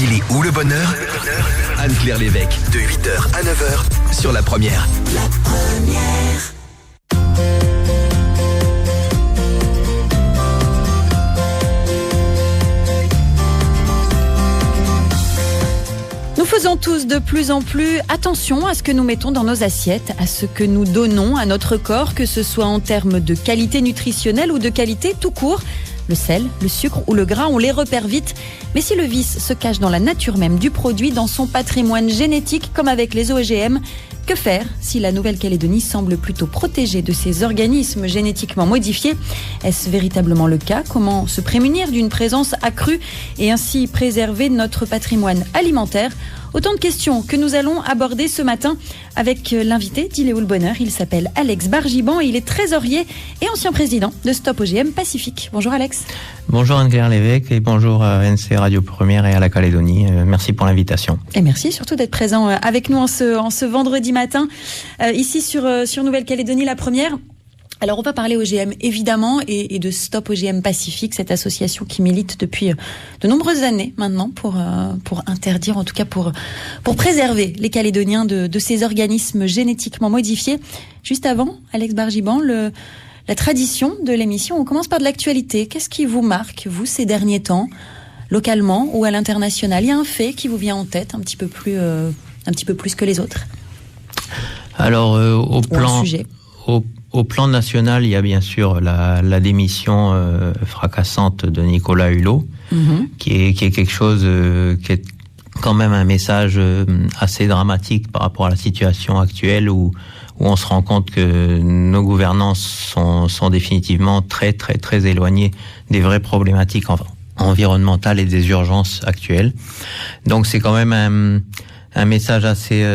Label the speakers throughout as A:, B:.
A: Il est où le bonheur? Anne-Claire Lévesque, de 8h à 9h sur La Première.
B: La Première.
C: Nous faisons tous de plus en plus attention à ce que nous mettons dans nos assiettes, à ce que nous donnons à notre corps, que ce soit en termes de qualité nutritionnelle ou de qualité tout court. Le sel, le sucre ou le gras, on les repère vite. Mais si le vice se cache dans la nature même du produit, dans son patrimoine génétique, comme avec les OGM, que faire si la Nouvelle-Calédonie semble plutôt protégée de ces organismes génétiquement modifiés? Est-ce véritablement le cas? Comment se prémunir d'une présence accrue et ainsi préserver notre patrimoine alimentaire? Autant de questions que nous allons aborder ce matin avec l'invité d'Il est où le bonheur. Il s'appelle Alex Bargiban et il est trésorier et ancien président de Stop OGM Pacifique. Bonjour Alex.
D: Bonjour Anne-Claire Lévesque et bonjour à NC Radio Première et à la Calédonie. Merci pour l'invitation.
C: Et merci surtout d'être présent avec nous en ce vendredi matin, ici sur Nouvelle-Calédonie, La Première. Alors on va parler OGM évidemment et de Stop OGM Pacifique, cette association qui milite depuis de nombreuses années maintenant pour interdire, en tout cas pour préserver les Calédoniens de ces organismes génétiquement modifiés. Juste avant, Alex Bargiban, la tradition de l'émission, on commence par de l'actualité. Qu'est-ce qui vous marque, vous, ces derniers temps, localement ou à l'international? Il y a un fait qui vous vient en tête un petit peu plus que les autres?
D: Alors au plan national, il y a bien sûr la démission fracassante de Nicolas Hulot, qui est quelque chose qui est quand même un message assez dramatique par rapport à la situation actuelle où on se rend compte que nos gouvernants sont définitivement très très très éloignés des vraies problématiques environnementales et des urgences actuelles. Donc c'est quand même un message assez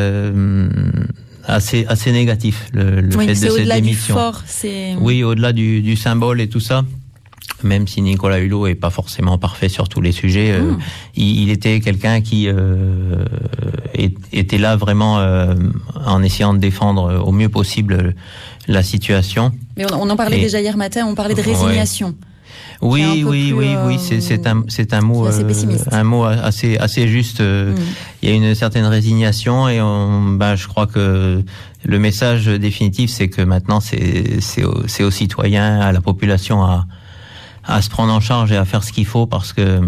D: négatif, le fait de cette démission. Oui, au-delà du symbole et tout ça, même si Nicolas Hulot est pas forcément parfait sur tous les sujets, il était quelqu'un qui était là vraiment en essayant de défendre au mieux possible la situation. Mais
C: on en parlait déjà hier matin, on parlait de résignation.
D: Oui, c'est un mot assez juste. Il y a une certaine résignation et je crois que le message définitif, c'est que maintenant c'est aux citoyens, à la population à se prendre en charge et à faire ce qu'il faut parce que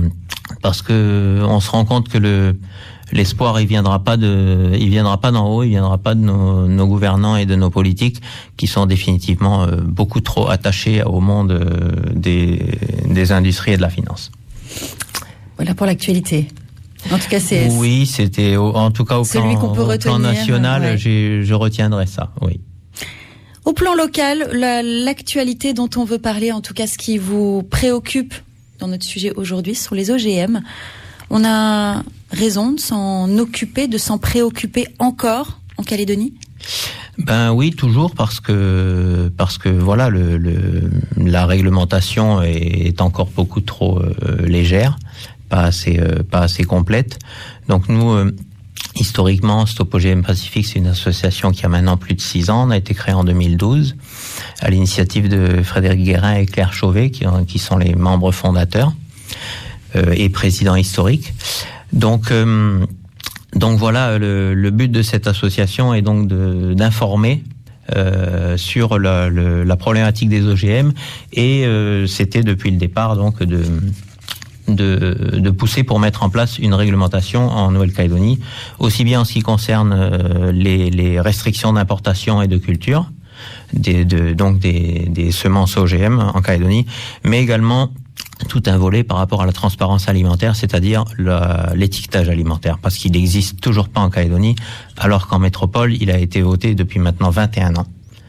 D: on se rend compte que l'espoir, il viendra pas d'en haut, il viendra pas de nos gouvernants et de nos politiques qui sont définitivement beaucoup trop attachés au monde des industries et de la finance.
C: Voilà pour l'actualité. En tout cas,
D: c'était en tout cas au plan national, ouais. Je retiendrai ça, oui.
C: Au plan local, l'actualité dont on veut parler, en tout cas ce qui vous préoccupe dans notre sujet aujourd'hui, ce sont les OGM. On a raison de s'en occuper, de s'en préoccuper encore en Calédonie?
D: Oui, toujours parce que voilà, la réglementation est encore beaucoup trop légère, pas assez complète. Donc nous, historiquement, Stop OGM Pacifique, c'est une association qui a maintenant plus de 6 ans. On a été créée en 2012 à l'initiative de Frédéric Guérin et Claire Chauvet, qui sont les membres fondateurs et présidents historiques. Donc voilà, le but de cette association est donc d'informer sur la problématique des OGM et c'était depuis le départ donc de pousser pour mettre en place une réglementation en Nouvelle-Calédonie, aussi bien en ce qui concerne les restrictions d'importation et de culture, donc des semences OGM en Calédonie, mais également tout un volet par rapport à la transparence alimentaire, c'est-à-dire l'étiquetage alimentaire, parce qu'il n'existe toujours pas en Calédonie, alors qu'en métropole, il a été voté depuis maintenant 21 ans.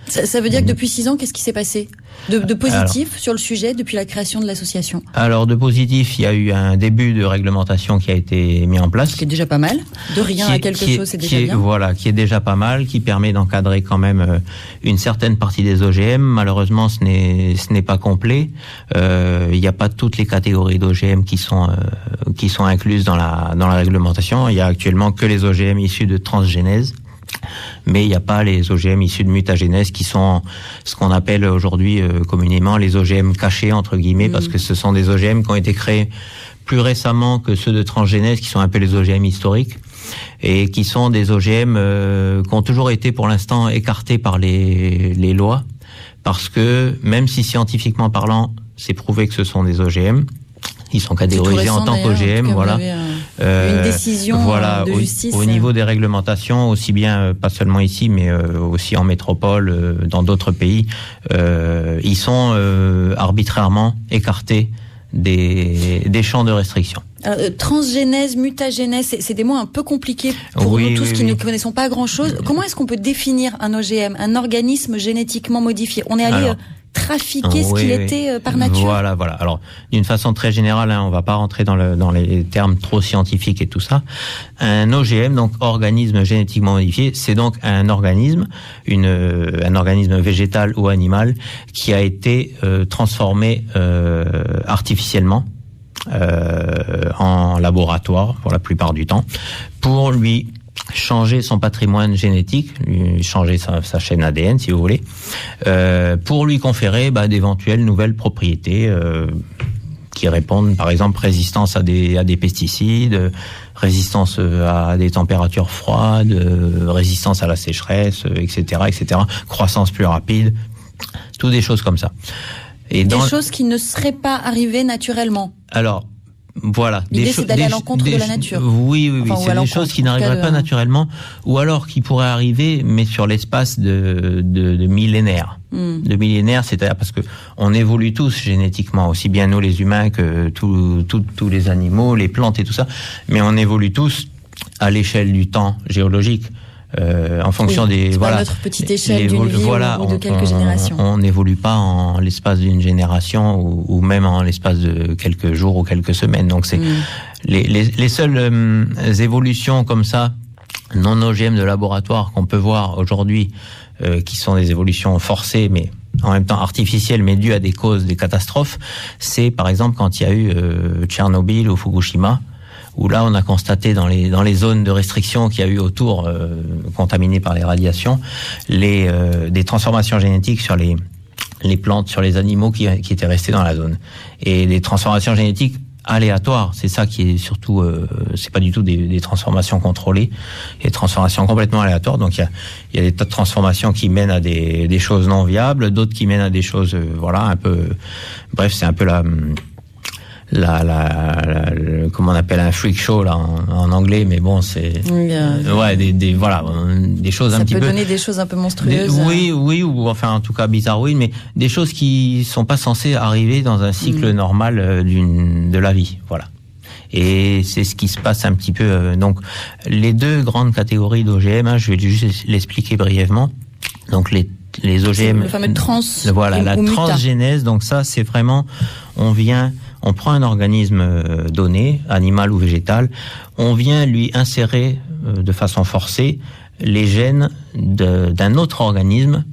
C: Ça veut dire que depuis 6 ans, qu'est-ce qui s'est passé de positif sur le sujet depuis la création de l'association? Alors,
D: de positif, il y a eu un début de réglementation qui a été mis en place.
C: Ce qui est déjà pas mal. De rien à quelque chose, c'est déjà bien.
D: Voilà, qui est déjà pas mal, qui permet d'encadrer quand même une certaine partie des OGM. Malheureusement, ce n'est pas complet. Il n'y a pas toutes les catégories d'OGM qui sont incluses dans la réglementation. Il y a actuellement que les OGM issus de transgénèse. Mais il n'y a pas les OGM issus de mutagénèse qui sont ce qu'on appelle aujourd'hui communément les OGM cachés entre guillemets parce que ce sont des OGM qui ont été créés plus récemment que ceux de transgénèse, qui sont un peu les OGM historiques, et qui sont des OGM qui ont toujours été pour l'instant écartés par les lois, parce que même si scientifiquement parlant, c'est prouvé que ce sont des OGM, ils sont catégorisés en tant qu'OGM, voilà.
C: Une décision de justice.
D: Au niveau des réglementations, aussi bien, pas seulement ici, mais aussi en métropole, dans d'autres pays, ils sont arbitrairement écartés des champs de restriction.
C: Transgénèse, mutagénèse, c'est des mots un peu compliqués pour nous tous qui ne connaissons pas grand-chose. Comment est-ce qu'on peut définir un OGM, un organisme génétiquement modifié? On est allé trafiquer ce qu'il était par nature.
D: Voilà. Alors, d'une façon très générale, on va pas rentrer dans les termes trop scientifiques et tout ça. Un OGM, donc organisme génétiquement modifié, c'est donc un organisme végétal ou animal qui a été transformé artificiellement en laboratoire pour la plupart du temps, pour lui changer son patrimoine génétique, lui changer sa chaîne ADN si vous voulez, pour lui conférer d'éventuelles nouvelles propriétés qui répondent, par exemple, résistance à des pesticides, résistance à des températures froides, résistance à la sécheresse, etc., croissance plus rapide, toutes des choses comme ça. Et
C: des choses qui ne seraient pas arrivées naturellement.
D: Alors, voilà.
C: L'idée, c'est d'aller à l'encontre de la nature.
D: Oui. C'est des choses qui n'arriveraient pas naturellement, ou alors qui pourraient arriver, mais sur l'espace de millénaires. De millénaires, c'est-à-dire parce que on évolue tous génétiquement, aussi bien nous les humains que tous les animaux, les plantes et tout ça, mais on évolue tous à l'échelle du temps géologique. En fonction des
C: notre petite échelle d'une vie ou de quelques générations.
D: On n'évolue pas en l'espace d'une génération ou même en l'espace de quelques jours ou quelques semaines. Donc c'est les seules évolutions comme ça non OGM de laboratoire qu'on peut voir aujourd'hui, qui sont des évolutions forcées mais en même temps artificielles, mais dues à des causes des catastrophes. C'est par exemple quand il y a eu Tchernobyl ou Fukushima, où là on a constaté dans les zones de restriction qu'il y a eu autour, contaminées par les radiations, des transformations génétiques sur les plantes, sur les animaux qui étaient restés dans la zone. Et des transformations génétiques aléatoires, c'est ça qui est surtout, c'est pas du tout des transformations contrôlées, il y a des transformations complètement aléatoires. Donc il y a des tas de transformations qui mènent à des choses non viables, d'autres qui mènent à des choses, un peu, bref, c'est un peu comment on appelle un freak show là en anglais, mais bon, c'est des choses un petit peu.
C: Ça peut donner des choses un peu monstrueuses.
D: Oui, ou enfin en tout cas bizarroïdes, mais des choses qui sont pas censées arriver dans un cycle normal de la vie, voilà. Et c'est ce qui se passe un petit peu. Donc les deux grandes catégories d'OGM, je vais juste l'expliquer brièvement. Donc les OGM,
C: le fameux
D: la transgénèse. Donc ça, c'est vraiment, on prend un organisme donné, animal ou végétal, on vient lui insérer de façon forcée les gènes d'un autre organisme,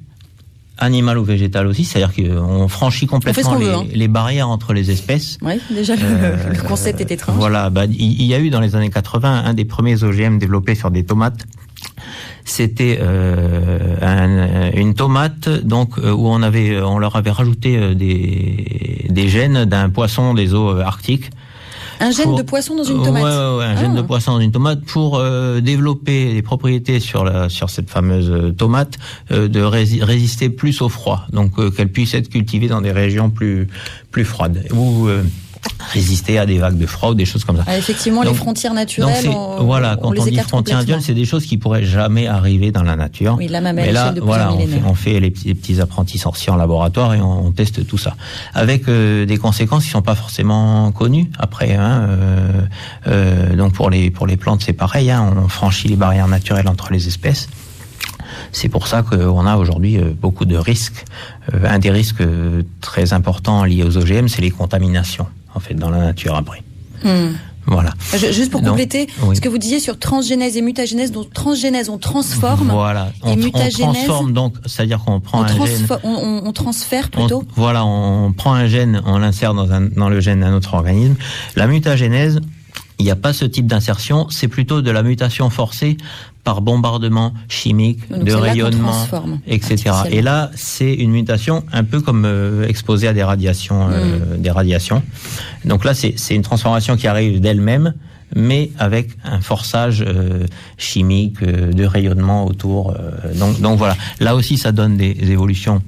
D: animal ou végétal aussi, c'est-à-dire qu'on franchit complètement les barrières entre les espèces.
C: Oui, déjà le concept est étrange.
D: Voilà, il y a eu dans les années 80 un des premiers OGM développés sur des tomates. C'était une tomate donc où on leur avait rajouté des gènes d'un poisson des eaux arctiques.
C: Un gène de poisson dans une tomate.
D: Un gène de poisson dans une tomate pour développer des propriétés sur cette fameuse tomate, de résister plus au froid, donc qu'elle puisse être cultivée dans des régions plus froides ou résister à des vagues de froid ou des choses comme ça.
C: Effectivement, donc, les frontières naturelles,
D: quand on dit frontières naturelles, c'est des choses qui pourraient jamais arriver dans la nature.
C: Oui, là, même à l'échelle de plusieurs millénaires.
D: On fait les petits apprentis sorciers en laboratoire et on teste tout ça. Avec des conséquences qui sont pas forcément connues après. Donc pour les plantes, c'est pareil. On franchit les barrières naturelles entre les espèces. C'est pour ça qu'on a aujourd'hui beaucoup de risques. Un des risques très importants liés aux OGM, c'est les contaminations, en fait, dans la nature après. Voilà.
C: Juste pour compléter, ce que vous disiez sur transgénèse et mutagénèse, donc transgénèse, on transforme.
D: Voilà.
C: Et mutagénèse,
D: on transforme, donc, c'est-à-dire qu'on prend un gène.
C: On transfère plutôt.
D: On prend un gène, on l'insère dans le gène d'un autre organisme. La mutagénèse, il n'y a pas ce type d'insertion, c'est plutôt de la mutation forcée par bombardement chimique,
C: donc
D: de rayonnement, etc. Et là, c'est une mutation un peu comme exposée à des radiations. Donc là, c'est une transformation qui arrive d'elle-même, mais avec un forçage chimique, de rayonnement autour. Donc voilà, là aussi, ça donne des évolutions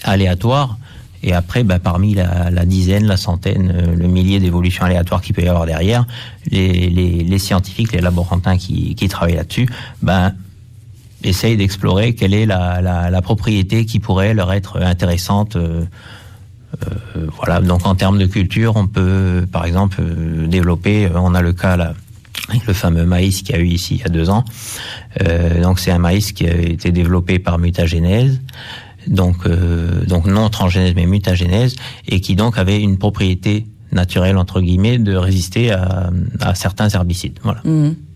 D: aléatoires. Et après, parmi la dizaine, la centaine, le millier d'évolutions aléatoires qu'il peut y avoir derrière, les scientifiques, les laborantins qui travaillent là-dessus, essayent d'explorer quelle est la propriété qui pourrait leur être intéressante. Voilà. Donc en termes de culture, on peut, par exemple, développer. On a le cas là avec le fameux maïs qu'il y a eu ici il y a 2 ans. Donc c'est un maïs qui a été développé par mutagénèse. Donc non transgénèse mais mutagénèse, et qui donc avait une propriété naturelle entre guillemets de résister à certains herbicides, voilà,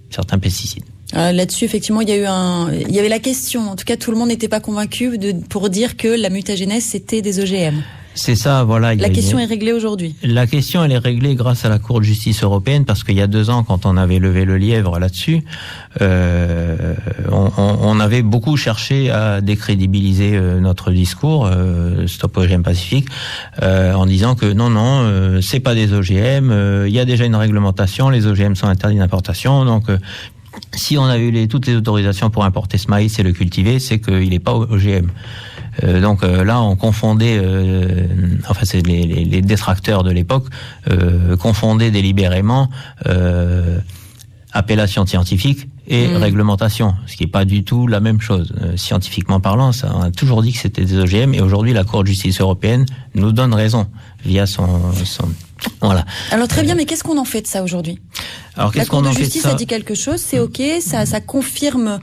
D: certains pesticides.
C: Là-dessus, effectivement, il y avait la question. En tout cas, tout le monde n'était pas convaincu pour dire que la mutagénèse c'était des OGM.
D: C'est ça, voilà.
C: La question est réglée aujourd'hui.
D: La question, elle est réglée grâce à la Cour de justice européenne, parce qu'il y a 2 ans, quand on avait levé le lièvre là-dessus, on avait beaucoup cherché à décrédibiliser notre discours, Stop OGM Pacifique, en disant que non, c'est pas des OGM, il y a déjà une réglementation, les OGM sont interdits d'importation, donc si on a eu toutes les autorisations pour importer ce maïs et le cultiver, c'est qu'il n'est pas OGM. Donc là, on confondait, c'est les détracteurs de l'époque confondaient délibérément appellation scientifique et réglementation, ce qui n'est pas du tout la même chose. Scientifiquement parlant, on a toujours dit que c'était des OGM, et aujourd'hui, la Cour de justice européenne nous donne raison via son voilà. Alors très bien, mais qu'est-ce qu'on en fait de ça aujourd'hui ? Alors la Cour de justice a dit quelque chose, c'est ok, ça confirme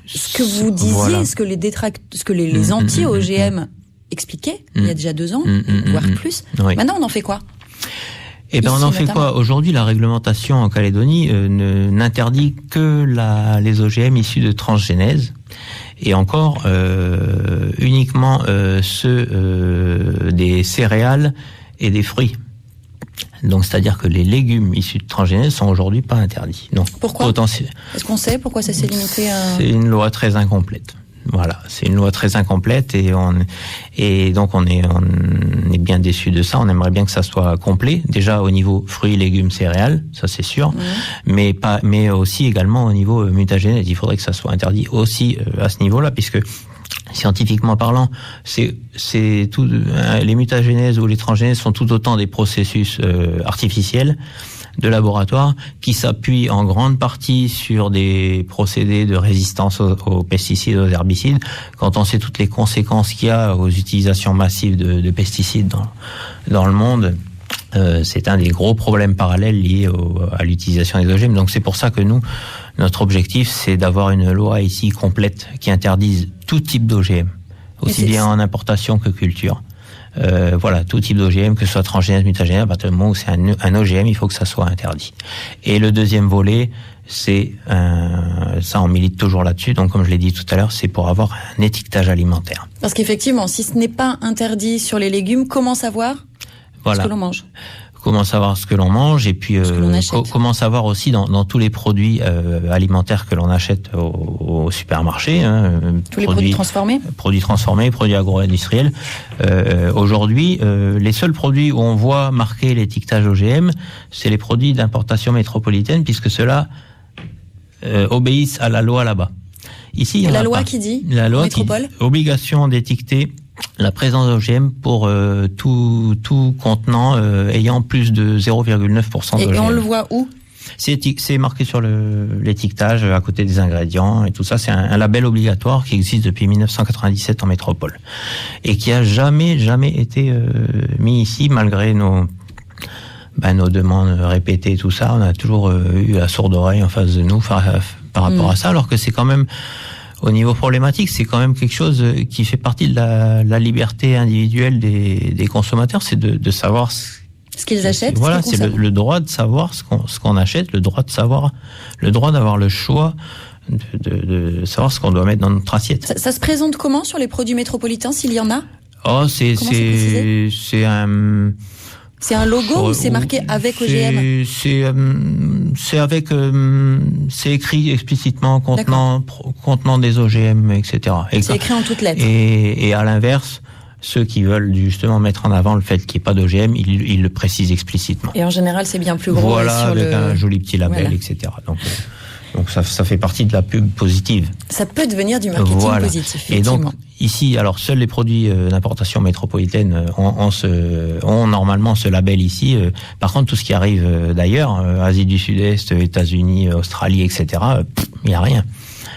D: ce que vous disiez, voilà. ce que les anti-OGM expliquaient il y a déjà 2 ans, voire plus. Oui. Maintenant, on en fait quoi ? Eh ben, on en fait quoi ? Aujourd'hui, la réglementation en Calédonie n'interdit que les OGM issus de transgénèse, et encore uniquement ceux des céréales et des fruits. Donc, c'est-à-dire que les légumes issus de transgénèse sont aujourd'hui pas interdits. Donc,
C: pourquoi ? Est-ce qu'on sait pourquoi ça s'est limité à...
D: C'est une loi très incomplète. Voilà, c'est une loi très incomplète, et donc on est bien déçus de ça. On aimerait bien que ça soit complet, déjà au niveau fruits, légumes, céréales, ça c'est sûr, mais aussi également au niveau mutagénèse. Il faudrait que ça soit interdit aussi à ce niveau-là, puisque scientifiquement parlant, c'est tout. Les mutagénèses ou les transgénèses sont tout autant des processus artificiels de laboratoire qui s'appuient en grande partie sur des procédés de résistance aux pesticides, aux herbicides. Quand on sait toutes les conséquences qu'il y a aux utilisations massives de pesticides dans le monde, c'est un des gros problèmes parallèles liés à l'utilisation des OGM. Donc c'est pour ça que notre objectif, c'est d'avoir une loi ici complète qui interdise tout type d'OGM, aussi bien en importation que culture. Voilà, tout type d'OGM, que ce soit transgénèse, mutagénèse, à partir du moment où c'est un OGM, il faut que ça soit interdit. Et le deuxième volet, ça on milite toujours là-dessus, donc comme je l'ai dit tout à l'heure, c'est pour avoir un étiquetage alimentaire.
C: Parce qu'effectivement, si ce n'est pas interdit sur les légumes, comment savoir ce que l'on mange ?
D: Comment savoir ce que l'on mange, et puis comment savoir aussi dans tous les produits alimentaires que l'on achète au supermarché.
C: Tous les produits transformés.
D: Produits transformés, produits agro-industriels. Aujourd'hui, les seuls produits où on voit marqué l'étiquetage OGM, c'est les produits d'importation métropolitaine, puisque ceux-là obéissent à la loi là-bas. Ici, il y en a
C: la loi
D: pas.
C: Qui dit
D: la loi
C: métropole.
D: Obligation d'étiqueter la présence d'OGM pour tout contenant ayant plus de 0,9% d'OGM.
C: Et on le voit où ?
D: C'est marqué sur l'étiquetage à côté des ingrédients et tout ça. C'est un label obligatoire qui existe depuis 1997 en métropole et qui a jamais été mis ici malgré nos demandes répétées et tout ça. On a toujours eu la sourde oreille en face de nous par rapport à ça, alors que c'est quand même, au niveau problématique, c'est quand même quelque chose qui fait partie de la liberté individuelle des consommateurs, c'est de savoir
C: ce qu'ils achètent.
D: Voilà, c'est le droit de savoir ce qu'on achète, le droit d'avoir le choix de savoir ce qu'on doit mettre dans notre assiette.
C: Ça se présente comment sur les produits métropolitains, s'il y en a ?
D: Oh, c'est
C: C'est un logo ou c'est marqué avec OGM?
D: C'est écrit explicitement contenant des OGM, etc.
C: C'est écrit en toutes lettres.
D: Et à l'inverse, ceux qui veulent justement mettre en avant le fait qu'il n'y ait pas d'OGM, ils le précisent explicitement.
C: Et en général, c'est bien plus gros.
D: Voilà, avec un joli petit label, etc. Donc ça fait partie de la pub positive.
C: Ça peut devenir du marketing positif.
D: Et donc ici, alors seuls les produits d'importation métropolitaine ont normalement ce label ici. Par contre, tout ce qui arrive d'ailleurs, Asie du Sud-Est, États-Unis, Australie, etc., il y a rien.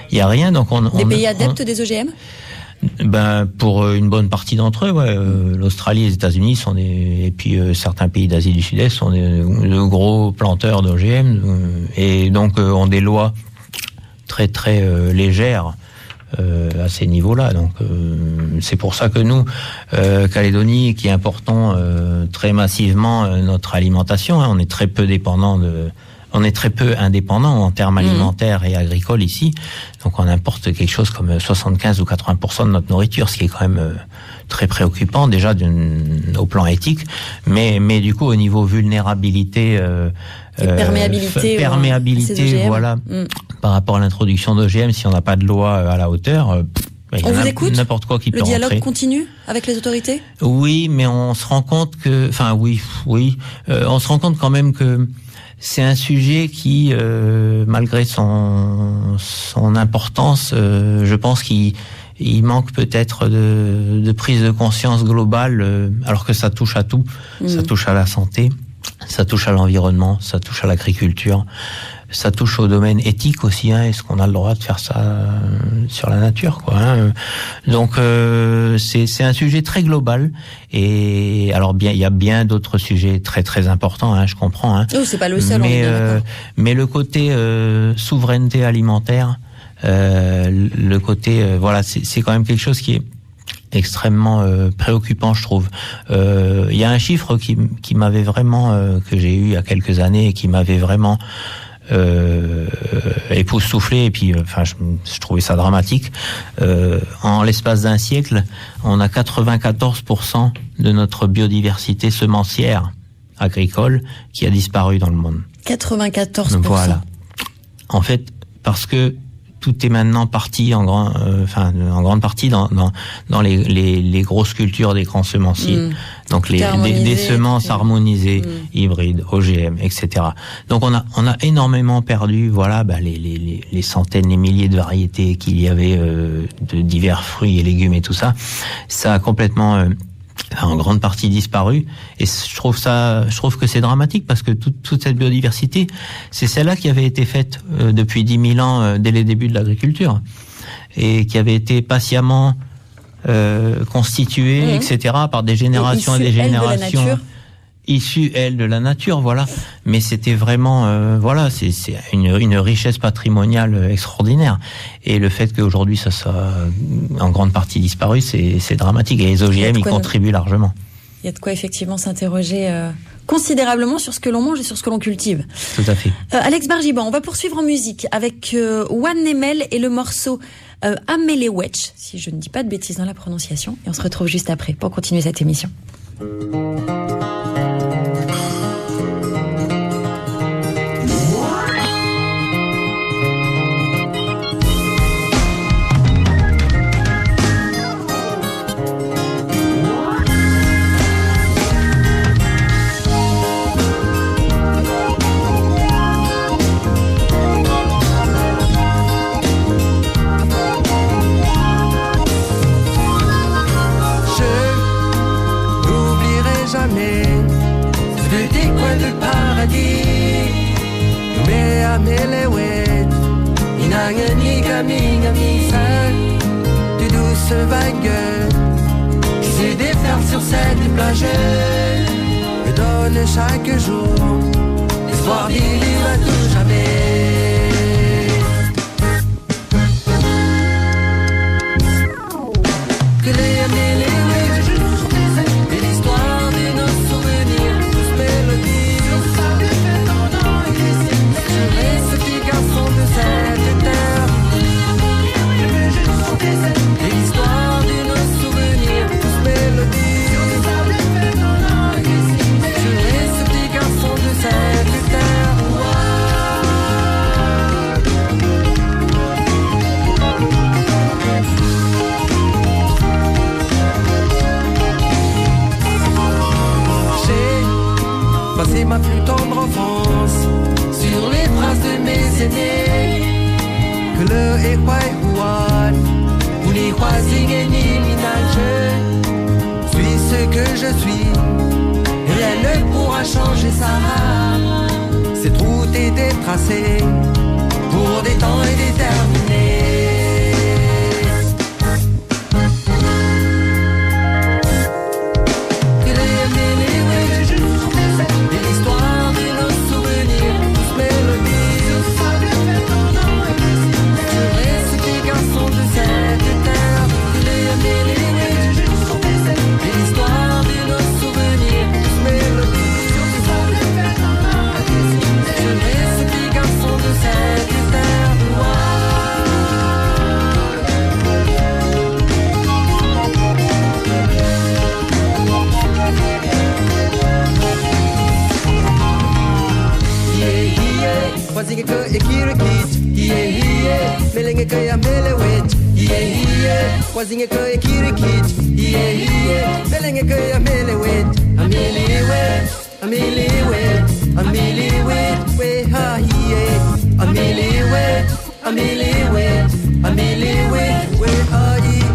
D: Il y a rien. Donc
C: des pays adeptes des OGM?
D: Pour une bonne partie d'entre eux, l'Australie et les États-Unis et puis certains pays d'Asie du Sud-Est sont de gros planteurs d'OGM et donc ont des lois très très légères à ces niveaux-là. Donc c'est pour ça que nous, Calédonie, qui importons très massivement notre alimentation, on est très peu dépendant on est très peu indépendant en termes alimentaires et agricoles ici. Donc on importe quelque chose comme 75 ou 80% de notre nourriture, ce qui est quand même très préoccupant déjà au plan éthique, mais du coup au niveau vulnérabilité, perméabilité, voilà, par rapport à l'introduction d'OGM, si on n'a pas de loi à la hauteur.
C: On vous écoute?
D: N'importe quoi qui peut rentrer.
C: Le dialogue continue avec les autorités?
D: Oui, mais on se rend compte que, on se rend compte quand même que c'est un sujet qui, malgré son importance, je pense qu'il manque peut-être de prise de conscience globale, alors que ça touche à tout. Ça touche à la santé, ça touche à l'environnement, ça touche à l'agriculture, ça touche au domaine éthique aussi. Est-ce qu'on a le droit de faire ça sur la nature, Donc c'est un sujet très global. Et alors il y a bien d'autres sujets très très importants. Je comprends.
C: Oh, c'est pas le seul.
D: Mais le côté souveraineté alimentaire, le côté c'est quand même quelque chose qui est extrêmement préoccupant, je trouve. Il y a un chiffre qui m'avait vraiment que j'ai eu il y a quelques années et qui m'avait vraiment époustouflé, et puis je trouvais ça dramatique. En l'espace d'un siècle, on a 94% de notre biodiversité semencière agricole qui a disparu dans le monde.
C: 94%.
D: Voilà. En fait, parce que tout est maintenant parti en grande partie dans les grosses cultures des grands semenciers. Donc des semences harmonisées, hybrides, OGM, etc. Donc on a énormément perdu, les centaines, les milliers de variétés qu'il y avait de divers fruits et légumes et tout ça. Ça a complètement en grande partie disparu, et je trouve que c'est dramatique, parce que toute cette biodiversité, c'est celle-là qui avait été faite depuis 10 000 ans dès les débuts de l'agriculture, et qui avait été patiemment constituée, etc., par des générations et des générations issues, elles, de la nature, Mais c'était vraiment, c'est une richesse patrimoniale extraordinaire. Et le fait qu'aujourd'hui ça soit en grande partie disparu, c'est dramatique. Et les OGM y contribuent largement.
C: Il y a de quoi effectivement s'interroger considérablement sur ce que l'on mange et sur ce que l'on cultive.
D: Tout à fait.
C: Alex Bargiban, on va poursuivre en musique avec Juan Nemel et le morceau Amelewetch, si je ne dis pas de bêtises dans la prononciation. Et on se retrouve juste après pour continuer cette émission.
E: Chaque jour, l'espoir d'y vivre à tout jamais. Que les et l'histoire de nos souvenirs, tous mélodies. Je reste ce petit garçon de cette terre. Et l'histoire de nos souvenirs, tous mélodies. sene que le est quoi ouad ou ni croising et ni minage suis ce que je suis rien ne pourra changer ça cette route est tracée pour des temps indéterminés. Kwazingeko ekirikit yeah yeah melengeko ya melewet yeah yeah kwazingeko ekirikit yeah yeah melengeko ya melewet ameliwet ameliwet ameliwet we ha yeah ameliwet ameliwet ameliwet we ha yeah.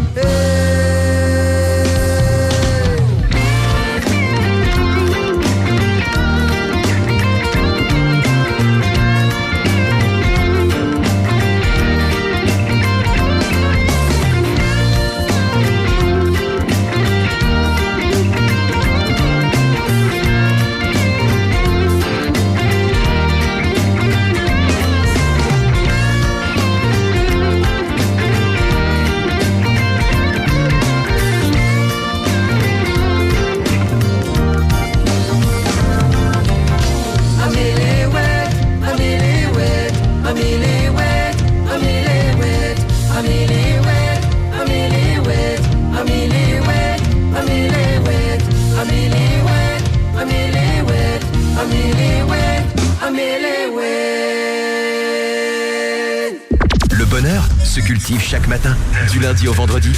A: Le bonheur se cultive chaque matin, du lundi au vendredi,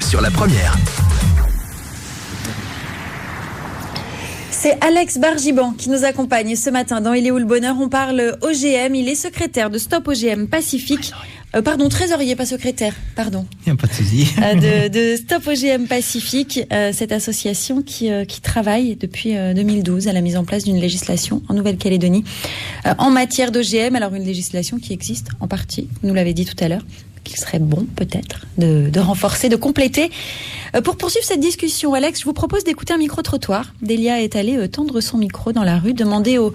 A: sur la première.
C: C'est Alex Bargiban qui nous accompagne ce matin dans Il est où le bonheur. On parle OGM, il est secrétaire de Stop OGM Pacifique. Trésorier, pas secrétaire, pardon.
D: Il n'y a pas de souci.
C: de Stop OGM Pacifique, cette association qui travaille depuis 2012 à la mise en place d'une législation en Nouvelle-Calédonie en matière d'OGM. Alors une législation qui existe en partie, vous nous l'avez dit tout à l'heure, qui serait bon peut-être de renforcer, de compléter. Pour poursuivre cette discussion, Alex, je vous propose d'écouter un micro-trottoir. Delia est allée tendre son micro dans la rue, demander aux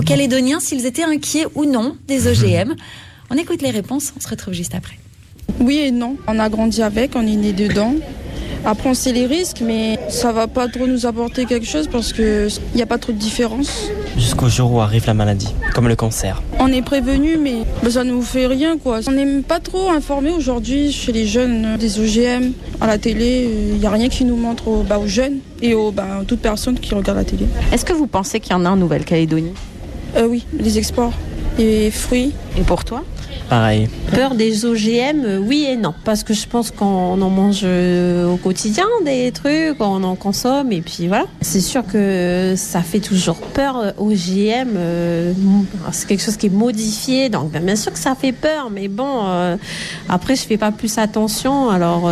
C: Calédoniens s'ils étaient inquiets ou non des OGM. On écoute les réponses, on se retrouve juste après.
F: Oui et non, on a grandi avec, on est né dedans. Après on sait les risques, mais ça va pas trop nous apporter quelque chose parce qu'il n'y a pas trop de différence.
G: Jusqu'au jour où arrive la maladie, comme le cancer.
F: On est prévenu, mais ça ne nous fait rien quoi. On n'est pas trop informés aujourd'hui chez les jeunes des OGM. À la télé, il n'y a rien qui nous montre aux jeunes et aux toutes personnes qui regardent la télé.
H: Est-ce que vous pensez qu'il y en a en Nouvelle-Calédonie ?
F: Oui, les exports, les fruits.
H: Et pour toi ?
G: Pareil.
I: Peur des OGM, oui et non. Parce que je pense qu'on en mange au quotidien des trucs, on en consomme et puis voilà. C'est sûr que ça fait toujours peur, OGM. C'est quelque chose qui est modifié, donc bien sûr que ça fait peur. Mais bon, après je fais pas plus attention, alors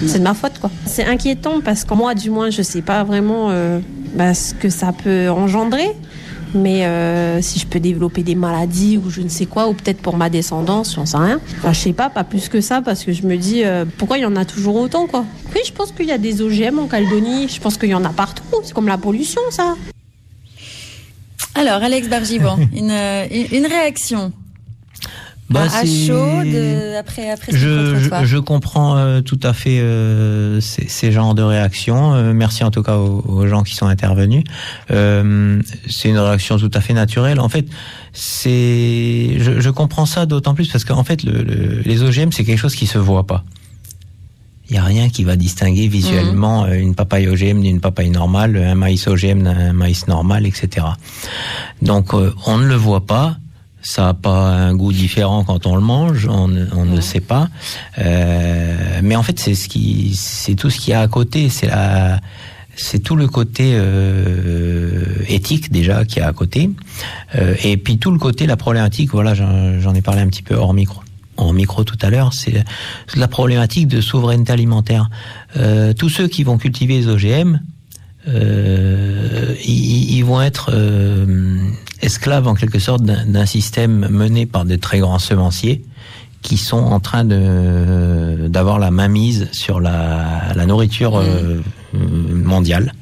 I: c'est de ma faute quoi. C'est inquiétant parce que moi du moins je sais pas vraiment ce que ça peut engendrer. Mais si je peux développer des maladies ou je ne sais quoi, ou peut-être pour ma descendance, j'en sais rien. Enfin, je sais pas plus que ça, parce que je me dis, pourquoi il y en a toujours autant, quoi. Oui, je pense qu'il y a des OGM en Calédonie, je pense qu'il y en a partout, c'est comme la pollution, ça.
C: Alors, Alex Bargiban, une réaction à chaud après
D: je comprends tout à fait ces genres de réactions. Merci en tout cas aux gens qui sont intervenus. C'est une réaction tout à fait naturelle. En fait, je comprends ça d'autant plus parce qu'en fait, les OGM, c'est quelque chose qui se voit pas. Il n'y a rien qui va distinguer visuellement une papaye OGM d'une papaye normale, un maïs OGM d'un maïs normal, etc. Donc, on ne le voit pas. Ça n'a pas un goût différent quand on le mange, on ne sait pas. Mais en fait, c'est tout ce qu'il y a à côté. c'est tout le côté éthique déjà qui est à côté, et puis tout le côté, la problématique, voilà, j'en ai parlé un petit peu hors micro tout à l'heure, c'est la problématique de souveraineté alimentaire. Tous ceux qui vont cultiver les OGM, ils vont être esclaves en quelque sorte d'un système mené par des très grands semenciers qui sont en train d'avoir la mainmise sur la nourriture mondiale.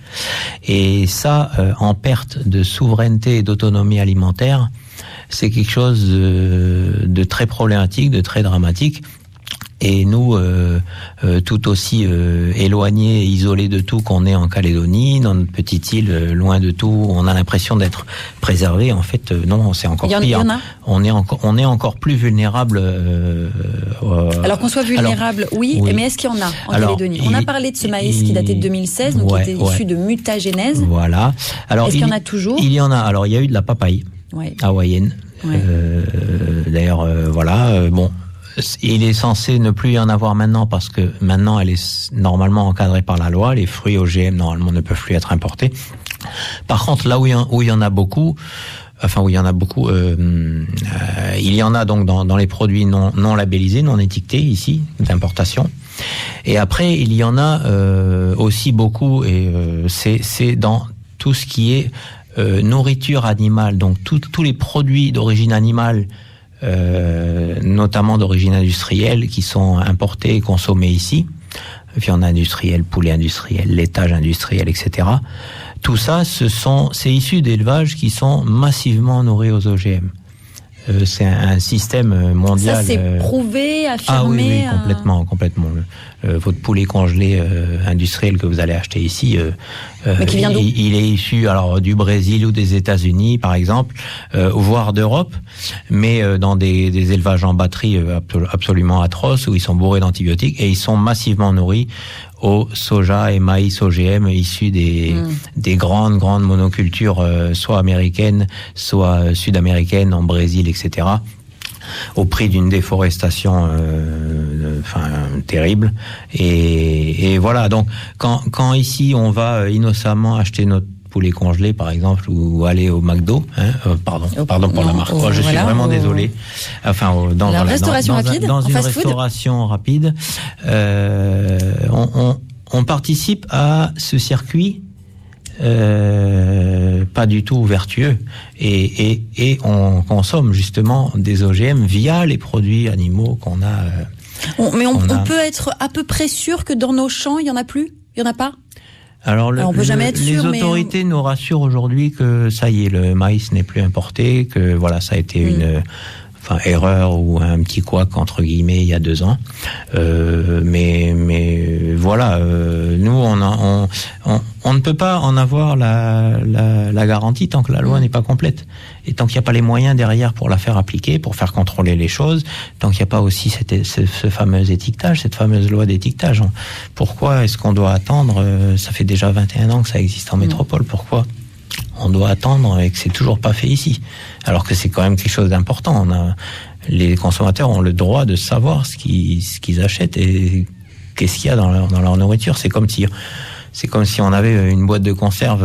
D: Et ça, en perte de souveraineté et d'autonomie alimentaire, c'est quelque chose de très problématique, de très dramatique. Et nous, tout aussi éloignés, isolés de tout qu'on est en Calédonie, dans notre petite île, loin de tout, on a l'impression d'être préservés. En fait, non, c'est encore pire. On est encore plus vulnérable.
C: Alors qu'on soit vulnérable, oui, mais est-ce qu'il y en a en Calédonie ? On a parlé de ce maïs qui datait de 2016, donc qui était issu de mutagénèse.
D: Voilà. Alors,
C: est-ce qu'il y en a toujours ?
D: Il y en a. Alors, il y a eu de la papaye hawaïenne. D'ailleurs, voilà. Bon. Il est censé ne plus y en avoir maintenant parce que maintenant elle est normalement encadrée par la loi. Les fruits OGM normalement ne peuvent plus être importés. Par contre, là où il y en a beaucoup, il y en a donc dans les produits non labellisés, non étiquetés ici d'importation. Et après, il y en a aussi beaucoup et c'est dans tout ce qui est nourriture animale, donc tous les produits d'origine animale. Notamment d'origine industrielle, qui sont importés et consommés ici, viande industrielle, poulet industriel, laitage industriel, etc. Tout ça, c'est issu d'élevages qui sont massivement nourris aux OGM. C'est un système mondial.
C: Ça, c'est prouvé, affirmé.
D: Ah oui, complètement. Votre poulet congelé industriel que vous allez acheter ici,
C: mais qui vient d'où ?
D: Il est issu alors du Brésil ou des États-Unis, par exemple, voire d'Europe, mais dans des élevages en batterie absolument atroces où ils sont bourrés d'antibiotiques et ils sont massivement nourris au soja et maïs OGM issus des grandes monocultures, soit américaines, soit sud-américaines, en Brésil, etc., au prix d'une déforestation terrible. Et voilà, donc quand ici on va innocemment acheter notre poulet congelé, par exemple, ou aller au McDo, pardon pour la marque. Je suis vraiment désolé. Enfin, dans
C: une restauration rapide,
D: on participe à ce circuit pas du tout vertueux et on consomme justement des OGM via les produits animaux qu'on a.
C: Mais on peut être à peu près sûr que dans nos champs, il y en a plus ? Il y en a pas ?
D: Alors,
C: on peut jamais être sûr,
D: les autorités nous rassurent aujourd'hui que ça y est, le maïs n'est plus importé, que voilà, ça a été une erreur ou un petit couac entre guillemets il y a 2 ans. Mais voilà, nous on ne peut pas en avoir la garantie tant que la loi n'est pas complète et tant qu'il n'y a pas les moyens derrière pour la faire appliquer, pour faire contrôler les choses, tant qu'il n'y a pas aussi ce fameux étiquetage, cette fameuse loi d'étiquetage. Pourquoi est-ce qu'on doit attendre ? Ça fait déjà 21 ans que ça existe en métropole. Pourquoi on doit attendre et que c'est toujours pas fait ici, alors que c'est quand même quelque chose d'important. Les consommateurs ont le droit de savoir ce qu'ils achètent et qu'est-ce qu'il y a dans leur nourriture. C'est comme si on avait une boîte de conserve,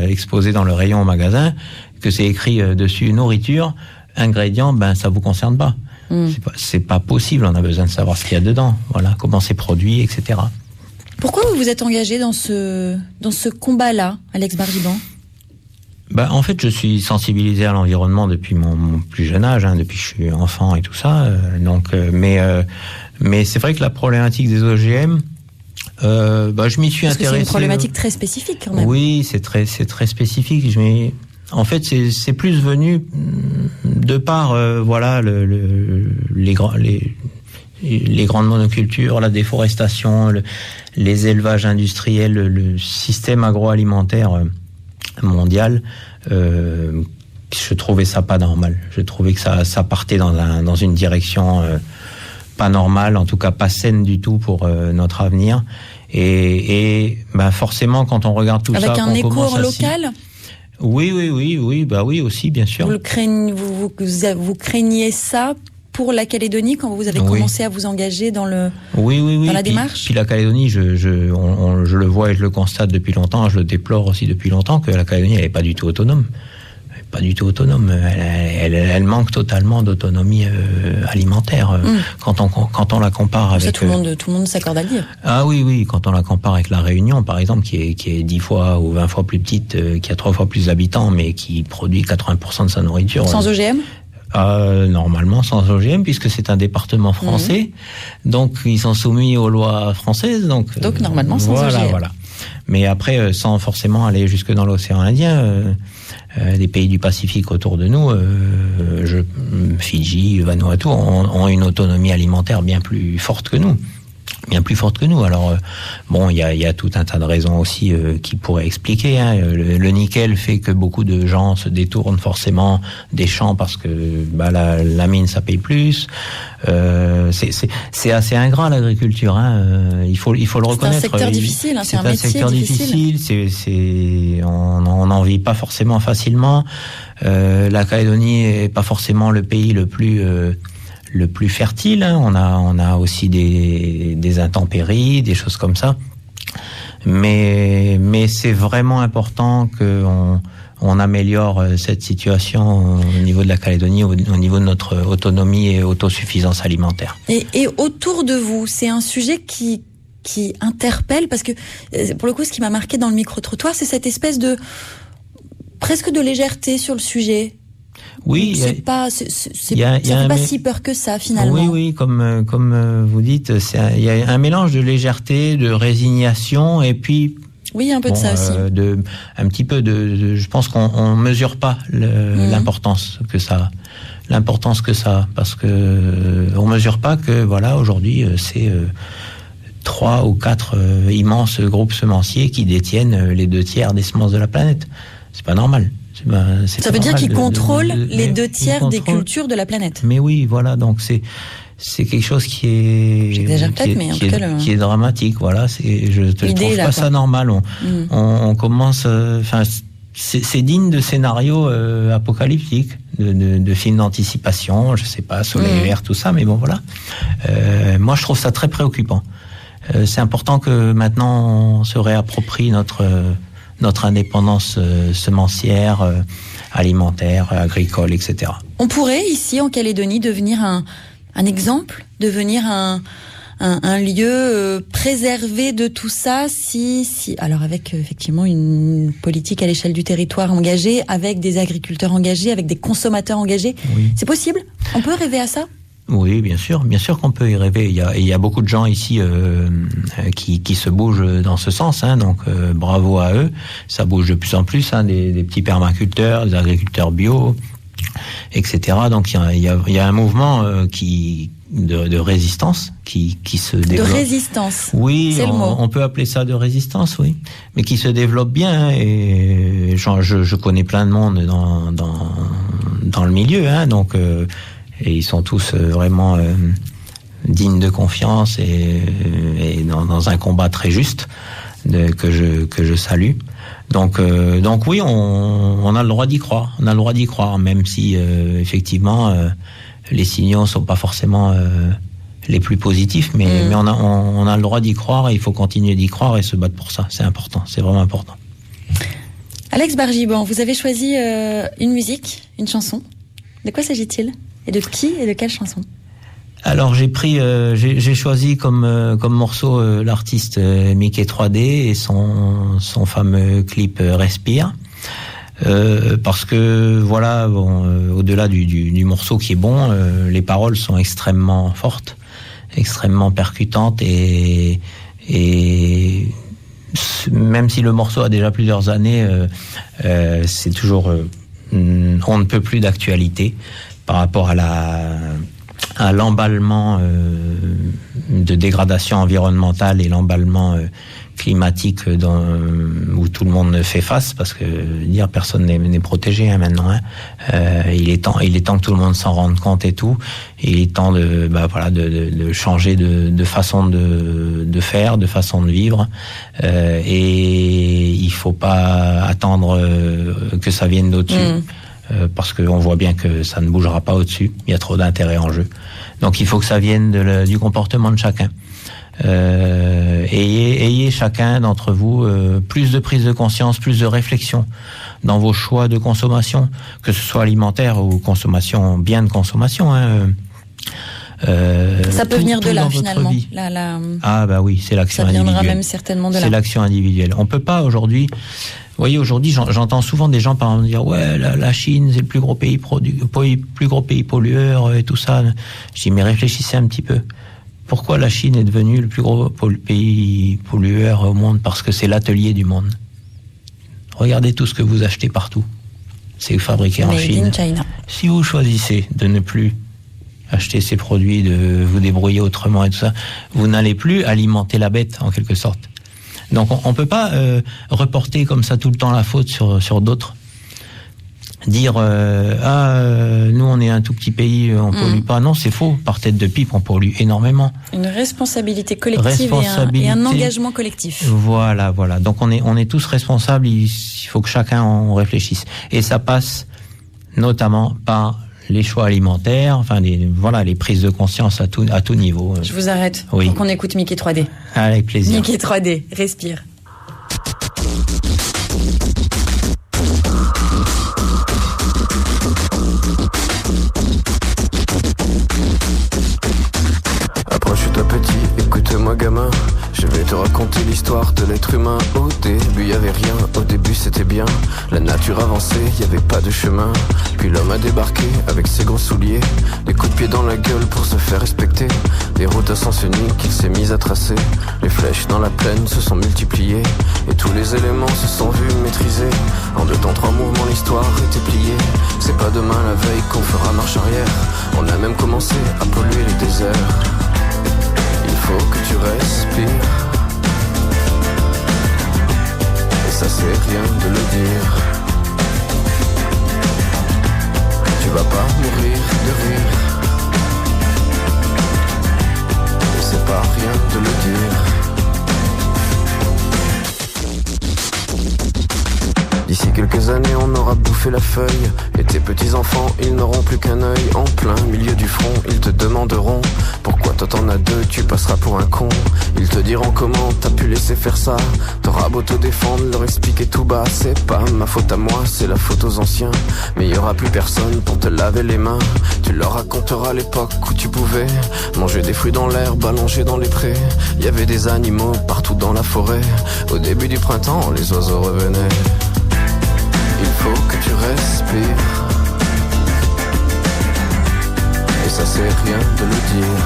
D: exposée dans le rayon au magasin, que c'est écrit dessus nourriture, ingrédients, ça vous concerne pas. C'est pas possible. On a besoin de savoir ce qu'il y a dedans. Voilà, comment c'est produit, etc.
C: Pourquoi vous vous êtes engagé dans ce combat-là, Alex Bardjiban ?
D: En fait, je suis sensibilisé à l'environnement depuis mon plus jeune âge, depuis que je suis enfant et tout ça. Mais c'est vrai que la problématique des OGM, je m'y suis intéressé.
C: Parce que c'est une problématique très spécifique, quand même.
D: Oui, c'est très spécifique. En fait, c'est plus venu de par les grandes monocultures, la déforestation, les élevages industriels, le système agroalimentaire mondial. Je trouvais ça pas normal. Je trouvais que ça partait dans une direction pas normale, en tout cas pas saine du tout pour notre avenir. Et forcément, quand on regarde tout ça,
C: avec un écho local.
D: Oui, aussi, bien sûr.
C: Vous craignez ça pour la Calédonie quand vous avez commencé à vous engager dans la démarche.
D: Puis la Calédonie, je le vois et je le constate depuis longtemps, je le déplore aussi depuis longtemps, que la Calédonie, elle n'est pas du tout autonome. Pas du tout autonome. Elle manque totalement d'autonomie alimentaire. Quand on la compare avec...
C: Ça, tout le monde s'accorde à le dire.
D: Ah oui, quand on la compare avec la Réunion, par exemple, qui est 10 fois ou 20 fois plus petite, qui a 3 fois plus d'habitants, mais qui produit 80% de sa nourriture.
C: Sans OGM ?
D: Normalement sans OGM, puisque c'est un département français, donc ils sont soumis aux lois françaises. Donc
C: normalement sans OGM. Voilà.
D: Mais après, sans forcément aller jusque dans l'océan Indien, les pays du Pacifique autour de nous, Fidji, Vanuatu, ont une autonomie alimentaire bien plus forte que nous. Alors, il y a tout un tas de raisons aussi qui pourraient expliquer. Le nickel fait que beaucoup de gens se détournent forcément des champs parce que la mine, ça paye plus. C'est assez ingrat, l'agriculture. Il faut le reconnaître.
C: C'est un secteur difficile. C'est un métier
D: secteur difficile. On n'en vit pas forcément facilement. La Calédonie est pas forcément le pays le plus fertile. On a aussi des intempéries, des choses comme ça. Mais c'est vraiment important qu'on améliore cette situation au niveau de la Calédonie, au niveau de notre autonomie et autosuffisance alimentaire.
C: Et autour de vous, c'est un sujet qui interpelle, parce que pour le coup, ce qui m'a marqué dans le micro-trottoir, c'est cette espèce de presque de légèreté sur le sujet.
D: Oui,
C: ça fait pas si peur que ça finalement.
D: Oui, comme vous dites, il y a un mélange de légèreté, de résignation, et puis
C: oui, un peu de ça aussi.
D: Un petit peu je pense qu'on mesure pas l'importance que ça a, parce que on mesure pas que aujourd'hui c'est 3 ou 4 immenses groupes semenciers qui détiennent les 2/3 des semences de la planète. C'est pas normal.
C: Ça veut dire qu'ils contrôlent les 2/3 des cultures de la planète.
D: Mais oui, voilà, donc c'est quelque chose qui est...
C: J'exagère peut-être, mais en tout cas...
D: qui est dramatique, voilà. Je ne trouve pas ça normal. On commence... c'est digne de scénarios apocalyptiques, de films d'anticipation, je sais pas, Soleil vert, tout ça, mais bon, voilà. Moi, je trouve ça très préoccupant. C'est important que maintenant, on se réapproprie notre indépendance semencière, alimentaire, agricole, etc.
C: On pourrait, ici, en Calédonie, devenir un exemple, devenir un lieu préservé de tout ça, alors avec effectivement une politique à l'échelle du territoire engagée, avec des agriculteurs engagés, avec des consommateurs engagés. Oui. C'est possible ? On peut rêver à ça ?
D: Oui, bien sûr qu'on peut y rêver. Il y a beaucoup de gens ici qui se bougent dans ce sens, donc bravo à eux. Ça bouge de plus en plus, des petits permaculteurs, des agriculteurs bio, etc. Donc il y a un mouvement de résistance qui se développe.
C: De résistance.
D: Oui,
C: c'est le mot.
D: On peut appeler ça de résistance, oui, mais qui se développe bien. Et je connais plein de monde dans le milieu, donc. Et ils sont tous vraiment dignes de confiance et dans un combat très juste que je salue. Donc oui, on a le droit d'y croire. On a le droit d'y croire, même si effectivement les signaux sont pas forcément les plus positifs, mais on a le droit d'y croire et il faut continuer d'y croire et se battre pour ça. C'est important, c'est vraiment important.
C: Alex Bargiban, vous avez choisi une musique, une chanson. De quoi s'agit-il ? Et de qui et de quelle chanson ?
D: Alors j'ai choisi comme morceau l'artiste Mickey 3D et son fameux clip Respire, parce que voilà, au-delà du morceau qui est bon, les paroles sont extrêmement fortes, extrêmement percutantes et même si le morceau a déjà plusieurs années, c'est toujours on ne peut plus d'actualité par rapport à l'emballement de dégradation environnementale et l'emballement climatique où tout le monde fait face, parce que personne n'est protégé maintenant. Il est temps que tout le monde s'en rende compte et tout. Et il est temps de changer de façon de faire, de façon de vivre. Et il faut pas attendre que ça vienne d'au-dessus. parce qu'on voit bien que ça ne bougera pas au-dessus. Il y a trop d'intérêt en jeu. Donc il faut que ça vienne du comportement de chacun. Ayez chacun d'entre vous plus de prise de conscience, plus de réflexion dans vos choix de consommation, que ce soit alimentaire ou bien de consommation.
C: Ça peut venir de là, finalement.
D: Ah bah oui, c'est l'action individuelle.
C: Ça viendra même certainement de là.
D: C'est l'action individuelle. On peut pas aujourd'hui... Vous voyez, aujourd'hui, j'entends souvent des gens par exemple dire ouais, la Chine, c'est le plus gros pays pollueur et tout ça. Je dis mais réfléchissez un petit peu. Pourquoi la Chine est devenue le plus gros pays pollueur au monde? Parce que c'est l'atelier du monde. Regardez tout ce que vous achetez partout. C'est fabriqué en Chine.
C: Made in China.
D: Si vous choisissez de ne plus acheter ces produits, de vous débrouiller autrement et tout ça, vous n'allez plus alimenter la bête en quelque sorte. Donc on peut pas reporter comme ça tout le temps la faute sur d'autres. Dire nous on est un tout petit pays, on pollue pas. Non, c'est faux. Par tête de pipe, on pollue énormément.
C: Une responsabilité collective et un engagement collectif.
D: Voilà. Donc on est tous responsables. Il faut que chacun en réfléchisse. Et ça passe notamment par les choix alimentaires, les prises de conscience à tout niveau.
C: Je vous arrête
D: pour
C: qu'on écoute Mickey 3D.
D: Avec plaisir.
C: Mickey 3D, respire.
J: Approche-toi petit, écoute-moi gamin. Je vais te raconter l'histoire de l'être humain. Au début y avait rien, au début c'était bien. La nature avançait, y avait pas de chemin. Puis l'homme a débarqué avec ses gros souliers, des coups de pied dans la gueule pour se faire respecter. Des routes à sens unique qu'il s'est mis à tracer. Les flèches dans la plaine se sont multipliées, et tous les éléments se sont vus maîtrisés. En 2 temps 3 mouvements l'histoire était pliée. C'est pas demain la veille qu'on fera marche arrière. On a même commencé à polluer les déserts. Il faut que tu respires, et ça c'est rien de le dire. Tu vas pas mourir de rire, et c'est pas rien de le dire. D'ici quelques années on aura bouffé la feuille, et tes petits-enfants ils n'auront plus qu'un œil. En plein milieu du front ils te demanderont pourquoi toi t'en as 2, tu passeras pour un con. Ils te diront comment t'as pu laisser faire ça. T'auras beau te défendre, leur expliquer tout bas. C'est pas ma faute à moi, c'est la faute aux anciens. Mais y aura plus personne pour te laver les mains. Tu leur raconteras l'époque où tu pouvais manger des fruits dans l'herbe, allongés dans les prés. Y avait des animaux partout dans la forêt. Au début du printemps, les oiseaux revenaient. Il faut que tu respires, et ça c'est rien de le dire.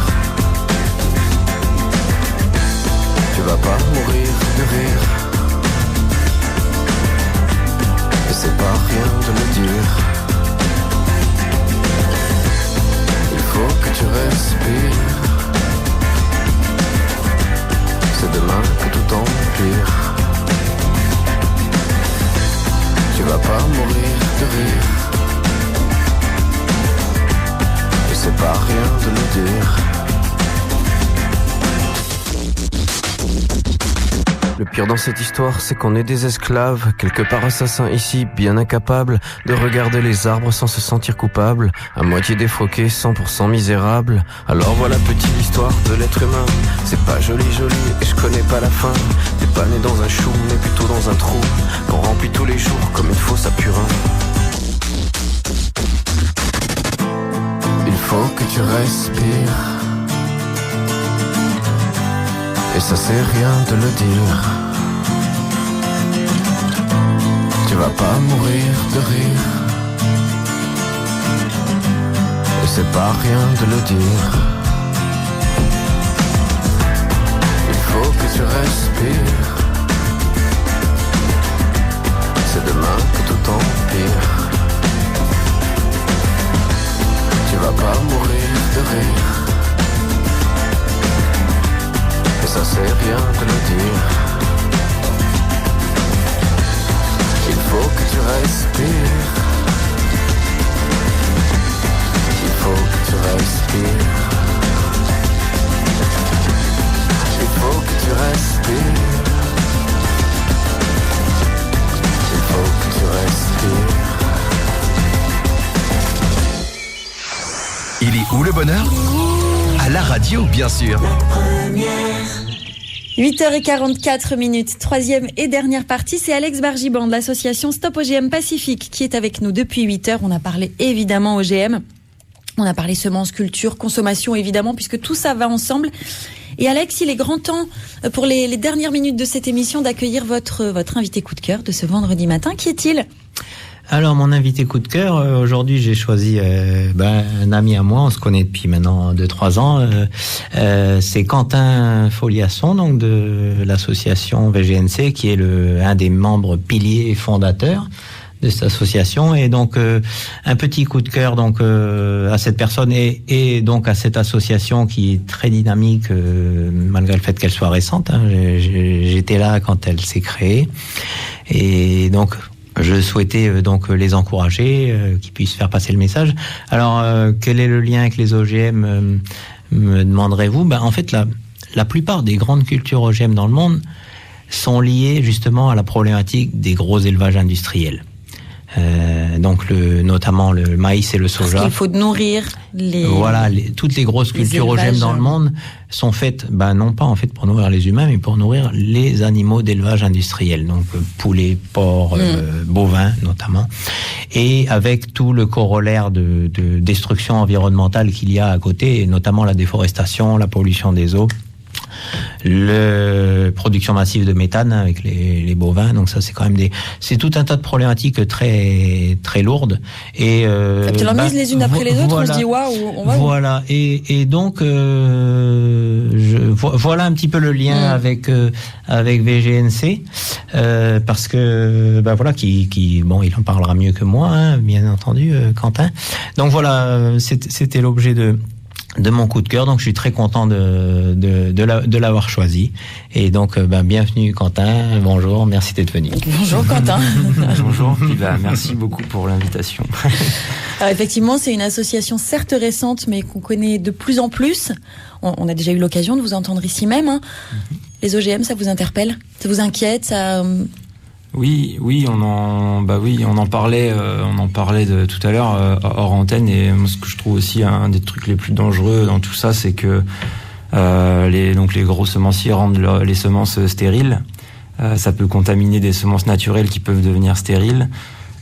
J: Tu vas pas mourir de rire, et c'est pas rien de le dire. Il faut que tu respires, c'est demain que tout empire. Tu vas pas mourir de rire, et c'est pas rien de le dire. Le pire dans cette histoire, c'est qu'on est des esclaves, quelque part assassins ici, bien incapables de regarder les arbres sans se sentir coupables, à moitié défroqués, 100% misérables. Alors voilà petite l'histoire de l'être humain. C'est pas joli et je connais pas la fin. T'es pas né dans un chou, mais plutôt dans un trou qu'on remplit tous les jours comme une fosse à purin. Il faut que tu respires, et ça c'est rien de le dire. Tu vas pas mourir de rire, et c'est pas rien de le dire. Il faut que tu respires, c'est demain que tout empire. Tu vas pas mourir de rire, et ça c'est rien de le dire. Il faut que tu respires, il faut que tu respires, il faut que tu respires, il faut que tu respires.
A: Il est où le bonheur? À la radio, bien sûr.
C: 8h44, troisième et dernière partie, c'est Alex Bargiban de l'association Stop OGM Pacifique qui est avec nous depuis 8h. On a parlé évidemment OGM, on a parlé semences, culture, consommation évidemment, puisque tout ça va ensemble. Et Alex, il est grand temps pour les dernières minutes de cette émission d'accueillir votre invité coup de cœur de ce vendredi matin. Qui est-il ?
D: Alors, mon invité coup de cœur, aujourd'hui, j'ai choisi un ami à moi, on se connaît depuis maintenant 2-3 ans. C'est Quentin Foliasson, donc de l'association VGNC, qui est un des membres piliers et fondateurs de cette association. Et donc, un petit coup de cœur donc à cette personne et donc à cette association qui est très dynamique, malgré le fait qu'elle soit récente. Hein. J'étais là quand elle s'est créée. Et donc, je souhaitais donc les encourager, qu'ils puissent faire passer le message. Alors, quel est le lien avec les OGM, me demanderez-vous ? En fait, la plupart des grandes cultures OGM dans le monde sont liées justement à la problématique des gros élevages industriels. Donc notamment le maïs et le soja.
C: Parce qu'il faut nourrir les...
D: Voilà, toutes les grosses cultures OGM dans le monde sont faites, non pas en fait pour nourrir les humains, mais pour nourrir les animaux d'élevage industriel. Donc poulets, porcs, bovins notamment. Et avec tout le corollaire de destruction environnementale qu'il y a à côté, et notamment la déforestation, la pollution des eaux, la production massive de méthane avec les bovins. Donc ça, c'est quand même c'est tout un tas de problématiques très très lourdes. Et
C: tu l'en mises les unes après les autres, voilà, on se dit waouh, on va.
D: Voilà. Et donc voilà un petit peu le lien avec VGNC, parce que voilà il en parlera mieux que moi, hein, bien entendu, Quentin. Donc voilà, c'était l'objet de mon coup de cœur, donc je suis très content de l'avoir choisi. Et donc, bienvenue Quentin, bonjour, merci d'être venu.
C: Bonjour Quentin.
K: Bonjour, puis merci beaucoup pour l'invitation.
C: Alors, effectivement, c'est une association certes récente, mais qu'on connaît de plus en plus. On a déjà eu l'occasion de vous entendre ici même. Hein. Les OGM, ça vous interpelle ? Ça vous inquiète ? Ça...
K: Oui, on en parlait de tout à l'heure hors antenne. Et moi, ce que je trouve aussi un des trucs les plus dangereux dans tout ça, c'est que les gros semenciers rendent les semences stériles. Ça peut contaminer des semences naturelles qui peuvent devenir stériles.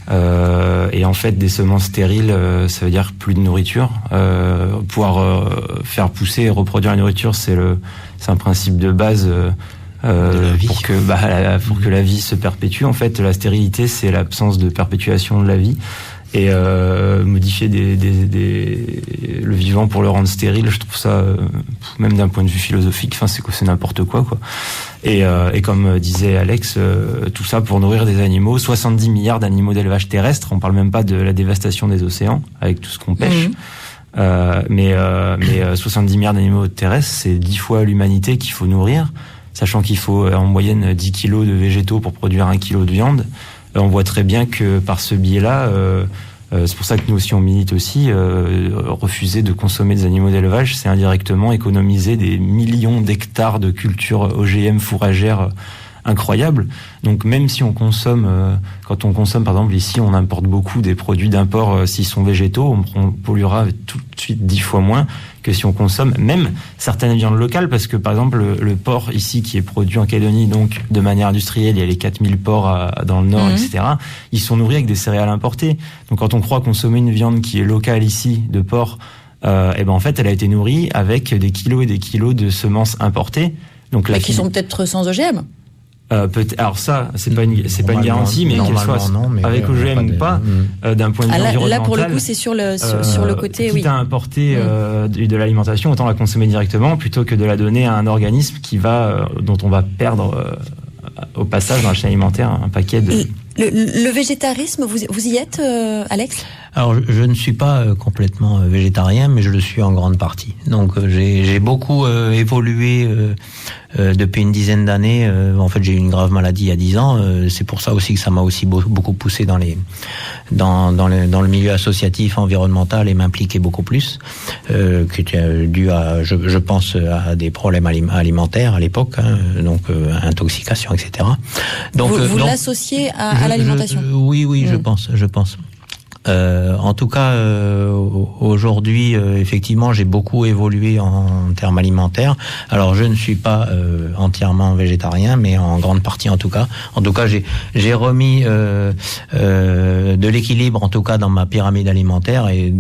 K: Et en fait, des semences stériles, ça veut dire plus de nourriture. Pouvoir faire pousser et reproduire la nourriture, c'est un principe de base. Pour que la vie se perpétue. En fait, la stérilité, c'est l'absence de perpétuation de la vie. Et modifier le vivant pour le rendre stérile, je trouve ça, même d'un point de vue philosophique, c'est n'importe quoi. Et comme disait Alex, tout ça pour nourrir des animaux, 70 milliards d'animaux d'élevage terrestre. On parle même pas de la dévastation des océans avec tout ce qu'on pêche. Mais 70 milliards d'animaux terrestres, c'est 10 fois l'humanité qu'il faut nourrir. Sachant qu'il faut en moyenne 10 kilos de végétaux pour produire 1 kilo de viande. On voit très bien que par ce biais-là, c'est pour ça que nous aussi on milite aussi, refuser de consommer des animaux d'élevage, c'est indirectement économiser des millions d'hectares de cultures OGM fourragères incroyables. Donc même si on consomme, quand on consomme par exemple ici, on importe beaucoup des produits d'import, s'ils sont végétaux, on polluera tout de suite 10 fois moins que si on consomme même certaines viandes locales, parce que par exemple le porc ici qui est produit en Calédonie donc de manière industrielle, il y a les 4000 porcs dans le nord, etc. Ils sont nourris avec des céréales importées. Donc quand on croit consommer une viande qui est locale ici de porc, en fait elle a été nourrie avec des kilos et des kilos de semences importées. Donc
C: qui sont peut-être sans OGM.
K: Alors ça, c'est pas une garantie, mais qu'elle soit avec OGM ou pas, d'un point de vue environnemental.
C: Là, pour le coup, c'est sur le côté,
K: quitte à importer de l'alimentation, autant la consommer directement plutôt que de la donner à un organisme dont on va perdre au passage dans la chaîne alimentaire un paquet de...
C: Le végétarisme, vous y êtes, Alex ?
D: Alors, je ne suis pas complètement végétarien, mais je le suis en grande partie. Donc, j'ai beaucoup évolué depuis une dizaine d'années. En fait, j'ai eu une grave maladie il y a 10 ans. C'est pour ça aussi que ça m'a aussi beaucoup poussé dans le milieu associatif, environnemental, et m'impliquer beaucoup plus, qui était dû à, je pense, à des problèmes alimentaires à l'époque, donc intoxication, etc. Donc,
C: vous l'associez à l'alimentation ?
D: Oui, je pense. En tout cas, aujourd'hui, effectivement, j'ai beaucoup évolué en termes alimentaires. Alors, je ne suis pas entièrement végétarien, mais en grande partie, en tout cas. En tout cas, j'ai remis de l'équilibre, en tout cas, dans ma pyramide alimentaire, et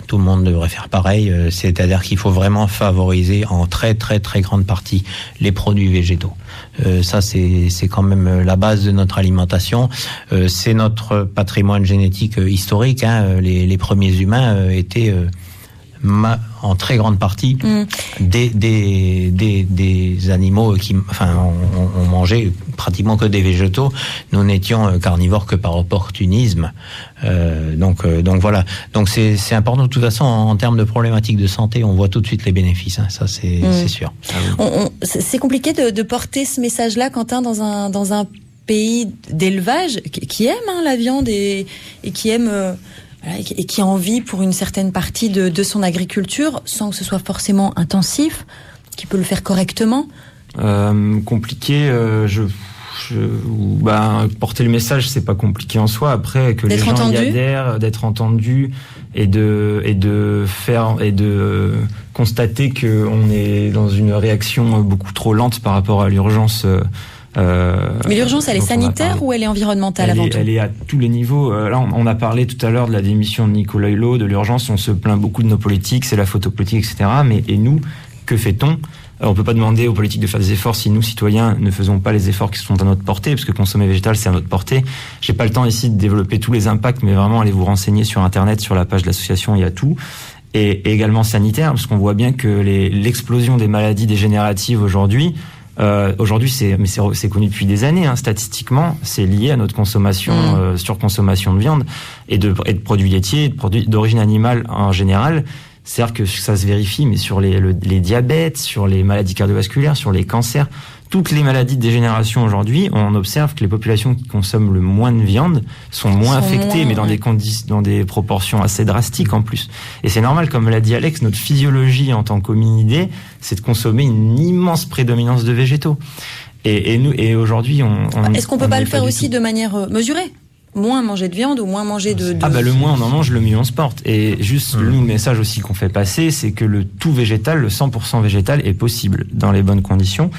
D: tout le monde devrait faire pareil. C'est-à-dire qu'il faut vraiment favoriser en très, très, très grande partie les produits végétaux. Ça, c'est quand même la base de notre alimentation. C'est notre patrimoine génétique historique. Hein. Les premiers humains étaient en très grande partie des animaux qui, on mangeait pratiquement que des végétaux. Nous n'étions carnivores que par opportunisme. Donc voilà. Donc c'est important. De toute façon, en termes de problématiques de santé, on voit tout de suite les bénéfices. Hein. Ça, c'est sûr.
C: C'est compliqué de porter ce message-là, Quentin, dans un pays d'élevage qui aime la viande et qui aime. Et qui a envie pour une certaine partie de son agriculture, sans que ce soit forcément intensif, qui peut le faire correctement.
K: Compliqué, porter le message, c'est pas compliqué en soi. Après, que les gens y adhèrent, d'être entendus et de constater qu'on est dans une réaction beaucoup trop lente par rapport à l'urgence.
C: Mais l'urgence, elle est sanitaire ou elle est environnementale avant tout ?
K: Elle est à tous les niveaux. Là, on a parlé tout à l'heure de la démission de Nicolas Hulot, de l'urgence. On se plaint beaucoup de nos politiques, c'est la faute aux politiques, etc. Et nous, que fait-on ? On peut pas demander aux politiques de faire des efforts si nous, citoyens, ne faisons pas les efforts qui sont à notre portée, parce que consommer végétal, c'est à notre portée. J'ai pas le temps ici de développer tous les impacts, mais vraiment, allez vous renseigner sur Internet, sur la page de l'association, il y a tout. Et également sanitaire, parce qu'on voit bien que l'explosion des maladies dégénératives aujourd'hui, c'est connu depuis des années, hein, statistiquement, c'est lié à notre consommation, surconsommation de viande et de produits laitiers, de produits d'origine animale en général. C'est-à-dire que ça se vérifie, mais sur les diabètes, sur les maladies cardiovasculaires, sur les cancers, toutes les maladies de dégénération aujourd'hui, on observe que les populations qui consomment le moins de viande sont moins affectées, mais dans des proportions assez drastiques en plus. Et c'est normal, comme l'a dit Alex, notre physiologie en tant qu'hominidés, c'est de consommer une immense prédominance de végétaux. Et aujourd'hui,
C: est-ce qu'on peut pas le faire aussi de manière mesurée ? Moins manger de viande ou moins manger de...
K: le moins on en mange, le mieux on se porte. Et juste, nous, le message aussi qu'on fait passer, c'est que le tout végétal, le 100% végétal est possible dans les bonnes conditions.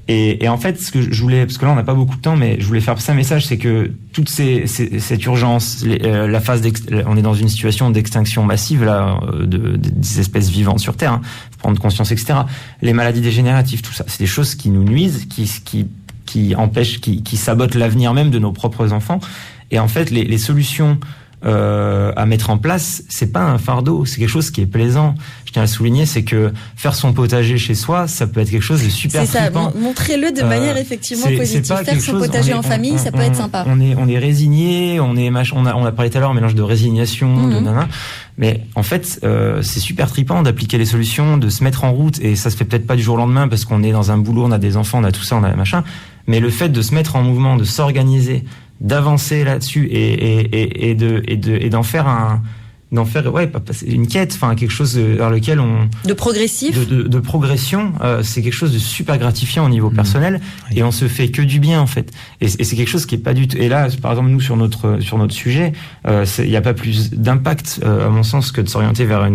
K: Et en fait, ce que je voulais, parce que là on n'a pas beaucoup de temps, mais je voulais faire passer un message, c'est que toute cette urgence, on est dans une situation d'extinction massive là, des espèces vivantes sur Terre. Hein, faut prendre conscience, etc. Les maladies dégénératives, tout ça, c'est des choses qui nous nuisent, qui empêchent, qui sabotent l'avenir même de nos propres enfants. Et en fait, les solutions à mettre en place, c'est pas un fardeau, c'est quelque chose qui est plaisant. Je tiens à le souligner, c'est que faire son potager chez soi, ça peut être quelque chose de super trippant.
C: Montrez-le de manière effectivement positive. Faire son potager en famille, ça peut être sympa.
K: On est résigné, on a parlé tout à l'heure, un mélange de résignation, de nana. Mais en fait, c'est super trippant d'appliquer les solutions, de se mettre en route, et ça se fait peut-être pas du jour au lendemain parce qu'on est dans un boulot, on a des enfants, on a tout ça, on a machin. Mais le fait de se mettre en mouvement, de s'organiser, d'avancer là-dessus et d'en faire une quête, enfin quelque chose vers lequel
C: de progressif,
K: de progression, c'est quelque chose de super gratifiant au niveau personnel, et on se fait que du bien en fait. Et c'est quelque chose qui est pas du tout. Et là, par exemple, nous sur notre sujet, il n'y a pas plus d'impact à mon sens que de s'orienter vers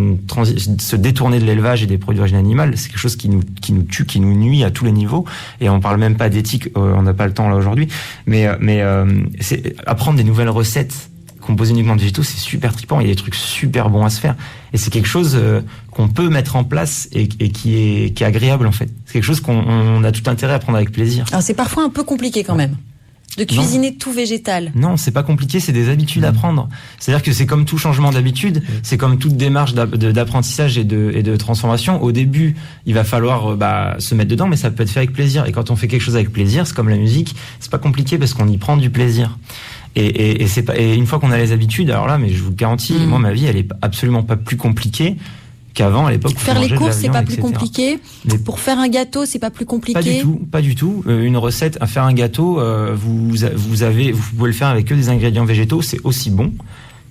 K: se détourner de l'élevage et des produits d'origine animale. C'est quelque chose qui nous tue, qui nous nuit à tous les niveaux. Et on parle même pas d'éthique, on n'a pas le temps là aujourd'hui. Mais c'est apprendre des nouvelles recettes composé uniquement de végétaux, c'est super trippant. Il y a des trucs super bons à se faire. Et c'est quelque chose qu'on peut mettre en place et qui est agréable, en fait. C'est quelque chose qu'on a tout intérêt à prendre avec plaisir.
C: Alors, c'est parfois un peu compliqué quand même de cuisiner tout végétal.
K: Non, c'est pas compliqué, c'est des habitudes à prendre. C'est-à-dire que c'est comme tout changement d'habitude, c'est comme toute démarche d'apprentissage et de transformation. Au début, il va falloir se mettre dedans, mais ça peut être fait avec plaisir. Et quand on fait quelque chose avec plaisir, c'est comme la musique, c'est pas compliqué parce qu'on y prend du plaisir. Et c'est pas, et une fois qu'on a les habitudes, alors là, mais je vous le garantis, moi, ma vie, elle est absolument pas plus compliquée qu'avant, à l'époque.
C: Faire les courses, c'est pas plus compliqué. Mais pour faire un gâteau, c'est pas plus compliqué.
K: Pas du tout. Une recette, à faire un gâteau, vous pouvez le faire avec que des ingrédients végétaux, c'est aussi bon.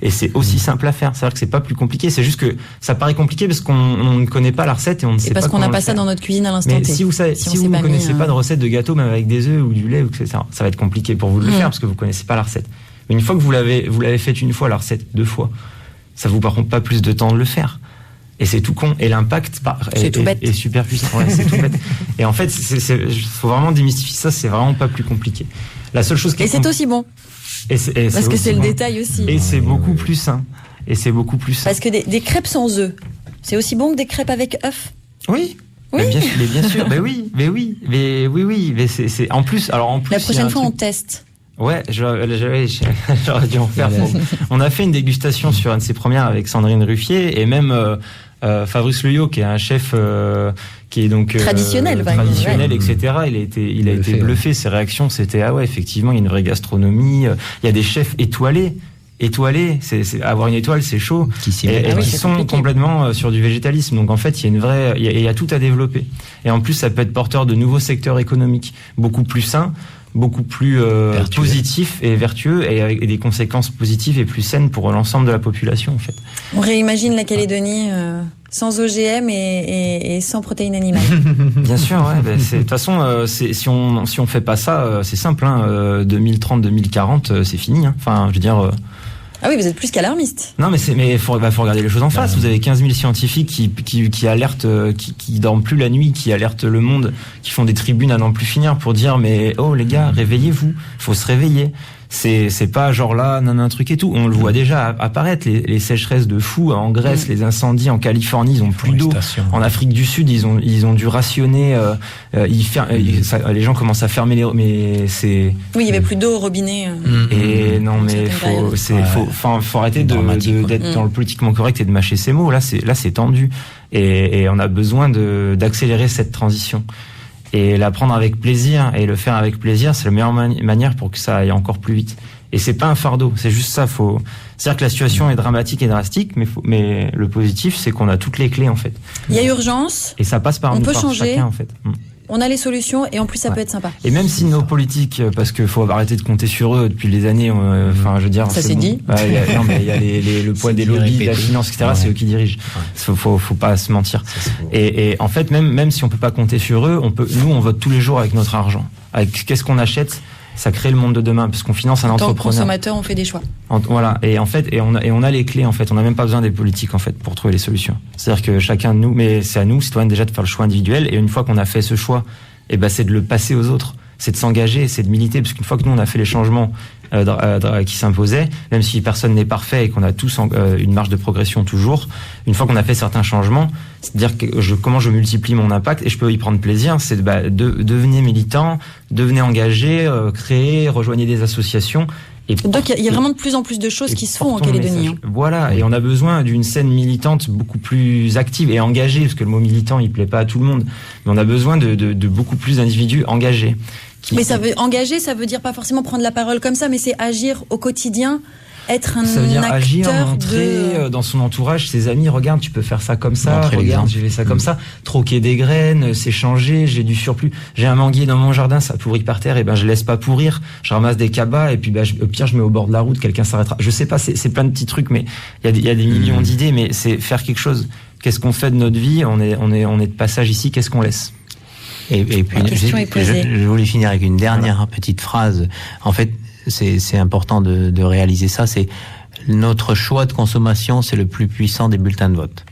K: Et c'est aussi simple à faire. C'est-à-dire que c'est pas plus compliqué. C'est juste que ça paraît compliqué parce qu'on ne connaît pas la recette et on ne sait pas.
C: Et parce qu'on n'a pas ça dans notre cuisine à l'instant T.
K: Mais si vous ne connaissez pas de recette de gâteau, même avec des œufs ou du lait, ça va être compliqué pour vous de le faire parce que vous connaissez pas la recette. Une fois que vous l'avez fait une fois, la recette 2 fois, ça vous prend pas plus de temps de le faire. Et c'est tout con. Et l'impact est super puissant. Ouais, c'est tout bête. Et en fait, faut vraiment démystifier ça, c'est vraiment pas plus compliqué. La seule chose qui
C: c'est aussi bon. Parce que c'est le détail aussi.
K: Et c'est beaucoup plus sain.
C: Parce que des crêpes sans œufs, c'est aussi bon que des crêpes avec œufs.
K: Oui. Mais bien sûr. Mais oui. Mais c'est en plus.
C: La prochaine fois, on teste.
K: Ouais, j'aurais dû en faire. On a fait une dégustation sur une de ses premières avec Sandrine Ruffier et même Fabrice Leuillot, qui est un chef qui est donc traditionnel, etc. Il a été bluffé. Ses réactions, c'était ah ouais, effectivement, il y a une vraie gastronomie. Il y a des chefs étoilés. C'est avoir une étoile, c'est chaud. Qui sont complètement sur du végétalisme. Donc en fait, il y a tout à développer. Et en plus, ça peut être porteur de nouveaux secteurs économiques beaucoup plus sains, beaucoup plus positifs et vertueux, et avec des conséquences positives et plus saines pour l'ensemble de la population en fait.
C: On réimagine la Calédonie sans OGM et sans protéines animales.
K: Bien sûr, ouais. De toute façon, si on fait pas ça, c'est simple. 2030-2040, c'est fini. Enfin, je veux dire.
C: Ah oui, vous êtes plus qu'alarmiste.
K: Non, mais faut regarder les choses en face. Vous avez 15 000 scientifiques qui alertent, qui dorment plus la nuit, qui alertent le monde, qui font des tribunes à n'en plus finir pour dire mais oh les gars, réveillez-vous, faut se réveiller. C'est pas genre là, un truc et tout. On le voit déjà apparaître, les sécheresses de fou en Grèce, les incendies en Californie, ils ont plus d'eau. En Afrique du Sud, ils ont dû rationner. Les gens commencent à fermer les. Mais c'est.
C: Oui, il y avait plus d'eau au robinet.
K: Et non, mais faut arrêter d'être dans le politiquement correct et de mâcher ses mots. Là, c'est tendu. Et on a besoin d'accélérer cette transition. Et l'apprendre avec plaisir et le faire avec plaisir, c'est la meilleure manière pour que ça aille encore plus vite. Et c'est pas un fardeau, c'est juste ça. C'est-à-dire que la situation est dramatique et drastique, mais le positif, c'est qu'on a toutes les clés en fait.
C: Il y a urgence.
K: Et ça passe par
C: on peut changer.
K: Chacun en fait.
C: On a les solutions et en plus ça peut être sympa.
K: Et même si nos politiques, parce qu'il faut arrêter de compter sur eux depuis des années, enfin je veux dire.
C: Ça c'est dit.
K: Non mais il y a le poids des lobbies, de la finance, etc. C'est eux qui dirigent. Faut pas se mentir. Et en fait même si on peut pas compter sur eux, nous on vote tous les jours avec notre argent. Avec qu'est-ce qu'on achète, ça crée le monde de demain parce qu'on finance un entrepreneur. En tant que
C: consommateur, on fait des choix.
K: Voilà. Et en fait, on a les clés en fait. On n'a même pas besoin des politiques en fait pour trouver les solutions. C'est-à-dire que chacun de nous, mais c'est à nous, citoyens, déjà de faire le choix individuel. Et une fois qu'on a fait ce choix, c'est de le passer aux autres. C'est de s'engager, c'est de militer. Parce qu'une fois que nous on a fait les changements qui s'imposaient, même si personne n'est parfait et qu'on a tous une marge de progression toujours, une fois qu'on a fait certains changements, c'est-à-dire que comment je multiplie mon impact et je peux y prendre plaisir, c'est devenez militant, devenez engagé, créez, rejoignez des associations.
C: Donc il y a vraiment de plus en plus de choses qui se font en Calédonie.
K: Voilà, et on a besoin d'une scène militante beaucoup plus active et engagée, parce que le mot militant il plaît pas à tout le monde, mais on a besoin de beaucoup plus d'individus engagés.
C: Mais ça veut dire pas forcément prendre la parole comme ça, mais c'est agir au quotidien, être un acteur.
K: Ça veut dire agir, montrer dans son entourage, ses amis, regarde, tu peux faire ça comme ça, regarde, j'ai fait ça comme ça, troquer des graines, s'échanger, j'ai du surplus, j'ai un manguier dans mon jardin, ça pourrit par terre, et je laisse pas pourrir, je ramasse des cabas, et puis au pire je mets au bord de la route, quelqu'un s'arrêtera. Je sais pas, c'est plein de petits trucs, mais il y a des millions d'idées, mais c'est faire quelque chose. Qu'est-ce qu'on fait de notre vie? On est de passage ici, qu'est-ce qu'on laisse?
D: Et puis, je voulais finir avec une dernière petite phrase. En fait, c'est important de réaliser ça. C'est notre choix de consommation, c'est le plus puissant des bulletins de vote.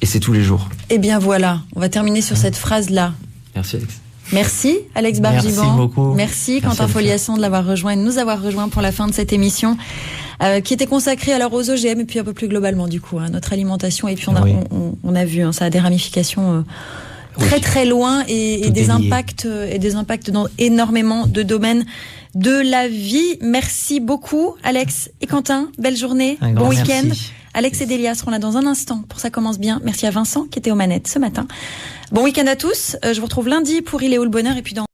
K: Et c'est tous les jours.
C: Eh bien voilà, on va terminer sur cette phrase-là.
K: Merci Alex.
C: Merci Alex Bargiban.
D: Merci beaucoup.
C: Merci Quentin Foliasson de nous avoir rejoints pour la fin de cette émission qui était consacrée alors aux OGM et puis un peu plus globalement du coup à notre alimentation. Et puis on a vu, ça a des ramifications très loin et des impacts dans énormément de domaines de la vie. Merci beaucoup Alex et Quentin, belle journée, bon week-end. Alex et Délia seront là dans un instant pour Ça commence bien. Merci à Vincent qui était aux manettes ce matin. Bon week-end à tous, je vous retrouve lundi pour Il est où le bonheur et puis dans